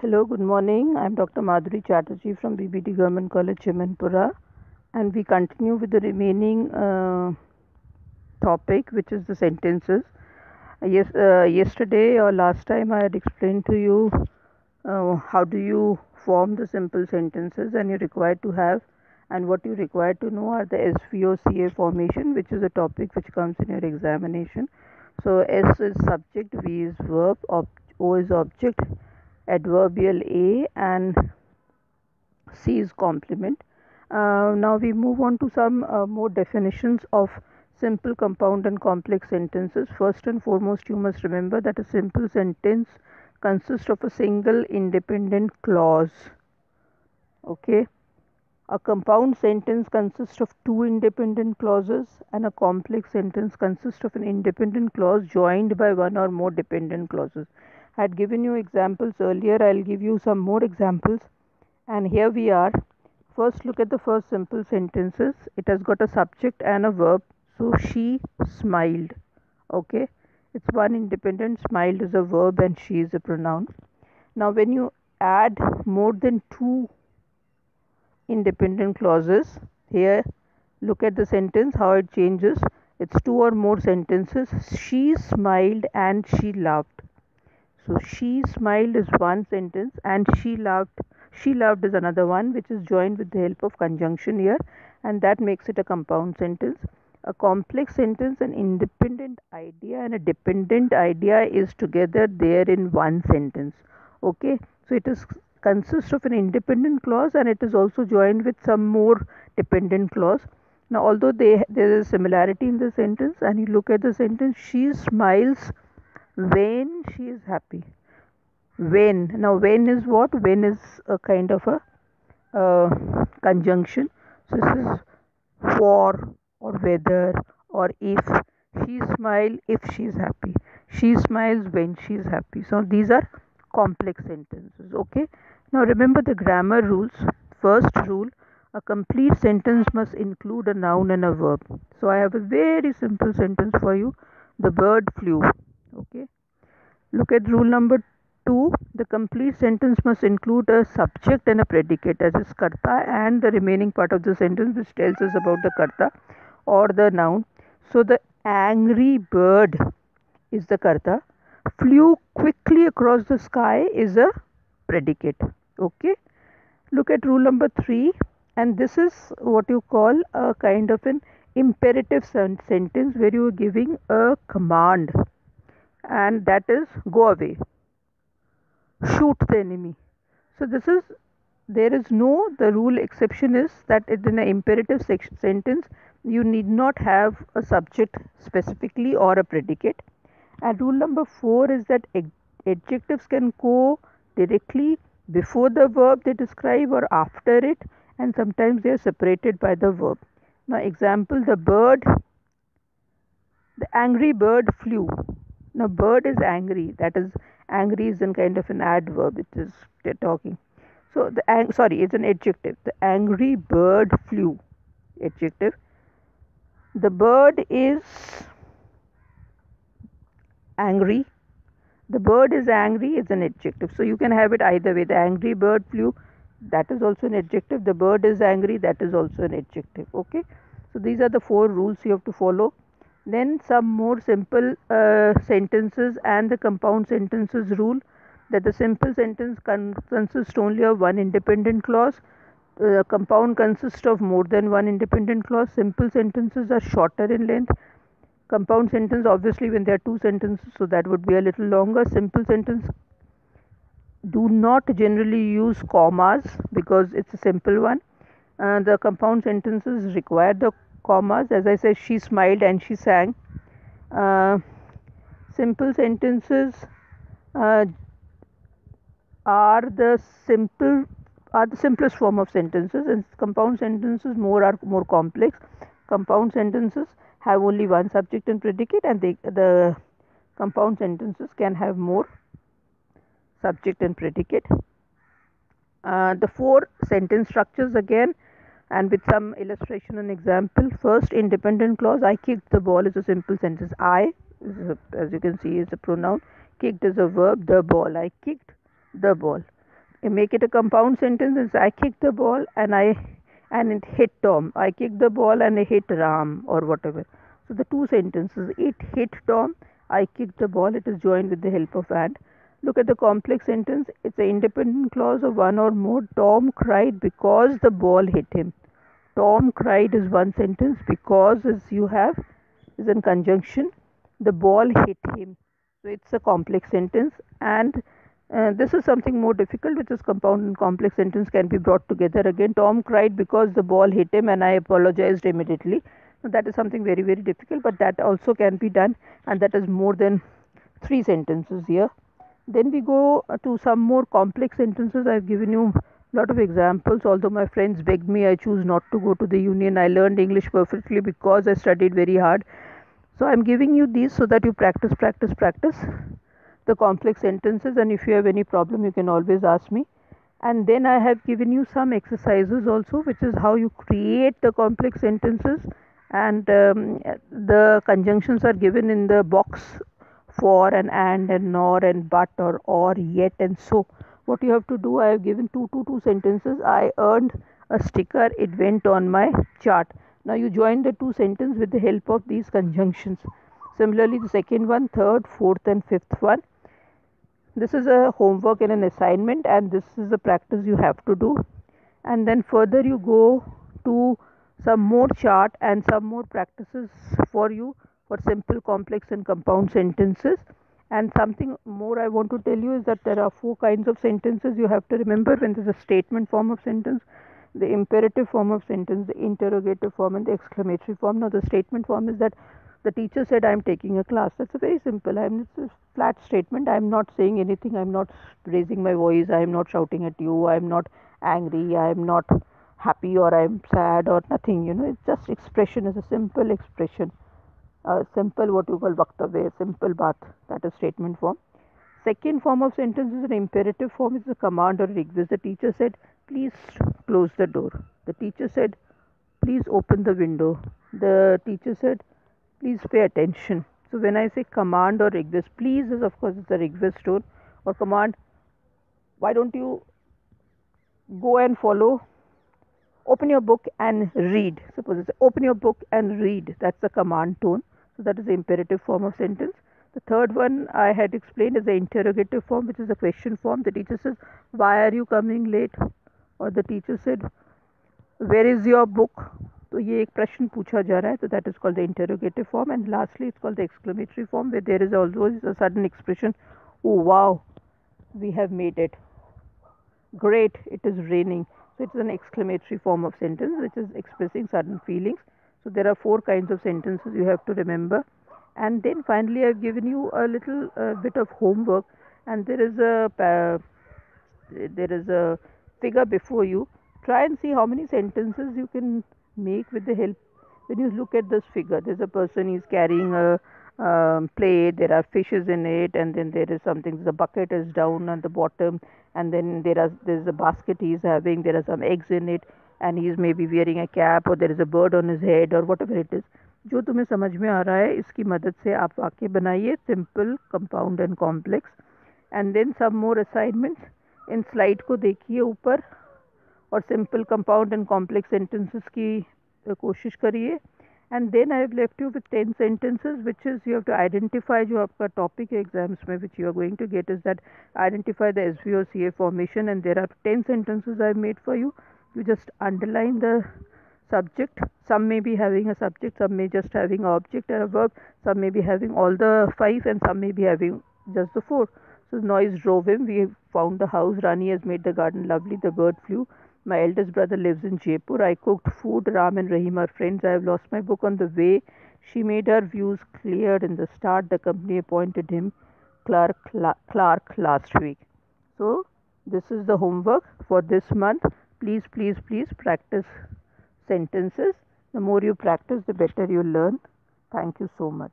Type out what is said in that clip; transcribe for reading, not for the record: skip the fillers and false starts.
Hello, good morning. I'm Dr. Madhuri Chatterjee from BBT Government College, Chimanpura, and we continue with the remaining topic, which is the sentences. Yesterday or last time, I had explained to you how do you form the simple sentences, and what you require to know are the SVOCA formation, which is a topic which comes in your examination. So S is subject, V is verb, O is object, adverbial A, and C is complement. Now we move on to some more definitions of simple, compound, and complex sentences. First and foremost, you must remember that a simple sentence consists of a single independent clause. Okay. A compound sentence consists of two independent clauses, and a complex sentence consists of an independent clause joined by one or more dependent clauses. I had given you examples earlier. I'll give you some more examples. And here we are. First, look at the first simple sentences. It has got a subject and a verb. So, she smiled. Okay. It's one independent. Smiled is a verb and she is a pronoun. Now, when you add more than two independent clauses, here look at the sentence, how it changes. It's two or more sentences. She smiled and she laughed. So she smiled is one sentence and she laughed is another one, which is joined with the help of conjunction here, and that makes it a compound sentence. A complex sentence, an independent idea and a dependent idea is together there in one sentence. Okay, so it is consists of an independent clause and it is also joined with some more dependent clause. Now, although there is a similarity in the sentence, and you look at the sentence, she smiles when she is happy. When is what? When is a kind of a conjunction. So this is for or whether or if. She smiles if she is happy. She smiles when she is happy. So these are complex sentences. Okay. Now remember the grammar rules. First rule: a complete sentence must include a noun and a verb. So I have a very simple sentence for you. The bird flew. Okay. Look at rule number 2. The complete sentence must include a subject and a predicate, as is karta, and the remaining part of the sentence which tells us about the karta or the noun. So the angry bird is the karta. Flew quickly across the sky is a predicate. Okay. Look at rule number 3, and this is what you call a kind of an imperative sentence where you are giving a command, and that is go away, shoot the enemy. So this is, there is no, the rule exception is that in an imperative sentence you need not have a subject specifically or a predicate. And rule number 4 is that adjectives can go directly before the verb they describe or after it, and sometimes they are separated by the verb. Now example, the angry bird flew. Now bird is angry, that is, angry is in kind of an adverb, it is talking. So it's an adjective. The angry bird flew, adjective. The bird is angry. The bird is angry is an adjective. So you can have it either way. The angry bird flew, that is also an adjective. The bird is angry, that is also an adjective. Okay. So these are the 4 rules you have to follow. Then some more simple sentences and the compound sentences rule, that the simple sentence consists only of one independent clause. Compound consists of more than one independent clause. Simple sentences are shorter in length. Compound sentence, obviously, when there are two sentences, so that would be a little longer. Simple sentence do not generally use commas because it's a simple one. The compound sentences require the commas. As I said, she smiled and she sang. Simple sentences uh, are the simplest form of sentences, and compound sentences are more complex. Compound sentences have only one subject and predicate, and the compound sentences can have more subject and predicate. The 4 sentence structures again, and with some illustration and example. First, independent clause: I kicked the ball is a simple sentence. I, as you can see, is a pronoun. Kicked is a verb. The ball, I kicked the ball. make it a compound sentence, is I kicked the ball and it hit Tom. I kicked the ball and it hit Ram or whatever. So the two sentences, it hit Tom, I kicked the ball, it is joined with the help of and. Look at the complex sentence. It's an independent clause of one or more. Tom cried because the ball hit him. Tom cried is one sentence, because as you have is in conjunction. The ball hit him. So it's a complex sentence, and this is something more difficult, which is compound and complex sentence can be brought together again. Tom cried because the ball hit him and I apologized immediately. So that is something very, very difficult, but that also can be done, and that is more than three sentences here. Then we go to some more complex sentences. I've given you a lot of examples. Although my friends begged me, I choose not to go to the union. I learned English perfectly because I studied very hard. So I'm giving you these so that you practice the complex sentences, and if you have any problem, you can always ask me. And then I have given you some exercises also, which is how you create the complex sentences, and the conjunctions are given in the box for and nor and but or yet and so. What you have to do, I have given two sentences. I earned a sticker, it went on my chart. Now you join the two sentences with the help of these conjunctions. Similarly, the second one, third, fourth and fifth one. This is a homework and an assignment, and this is a practice you have to do. And then further you go to some more chart and some more practices for you for simple, complex and compound sentences. And something more I want to tell you is that there are four kinds of sentences you have to remember when there is a statement form of sentence, the imperative form of sentence, the interrogative form and the exclamatory form. Now the statement form is that the teacher said I am taking a class. That's a very simple. It's a flat statement. I am not saying anything. I am not raising my voice. I am not shouting at you. I am not angry. I am not happy or I am sad or nothing. It's just expression. It's a simple expression. Simple, what you call vaktavya, simple baat. That is statement form. Second form of sentence is an imperative form. It's a command or request. The teacher said, please close the door. The teacher said, please open the window. The teacher said, please pay attention. So when I say command or request, please is of course it's a request tone, or command, why don't you go and follow, open your book and read. Suppose it's open your book and read. That's the command tone. So that is the imperative form of sentence. The third one I had explained is the interrogative form, which is a question form. The teacher says, why are you coming late? Or the teacher said, where is your book? तो ये एक प्रश्न पूछा जा रहा है, तो that is called the interrogative form. And lastly it's called the exclamatory form, where there is always a sudden expression, oh wow, we have made it, great, it is raining. So it's an exclamatory form of sentence which is expressing sudden feelings. So there are four kinds of sentences you have to remember. And then finally I've given you a little bit of homework, and there is a figure before you. Try and see how many sentences you can make with the help. When you look at this figure, there's a person, is carrying a plate, there are fishes in it, and then there is something, the bucket is down at the bottom, and then there's a basket he's having, there are some eggs in it, and he's maybe wearing a cap, or there is a bird on his head, or whatever it is. जो तुम्हें समझ में आ रहा है, इसकी मदद से आप वाक्य बनाइए, simple, compound and complex. And then some more assignments. इन स्लाइड को देखिए ऊपर, और simple, compound and complex sentences की कोशिश करिए. And then I have left you with 10 sentences, which is you have to identify, जो आपका टॉपिक है एग्जाम्स में, which you are going to get is that identify the SV or CA formation, and there are 10 sentences I have made for you. You just underline the subject. Some may be having a subject, some may just having an object and a verb, some may be having all the 5, and some may be having just the 4. So noise drove him, we found the house, Rani has made the garden lovely, the bird flew, my eldest brother lives in Jaipur, I cooked food, Ram and Rahim are friends, I have lost my book on the way, she made her views cleared in the start, the company appointed him clerk last week. So this is the homework for this month. Please practice sentences. The more you practice, the better you learn. Thank you so much.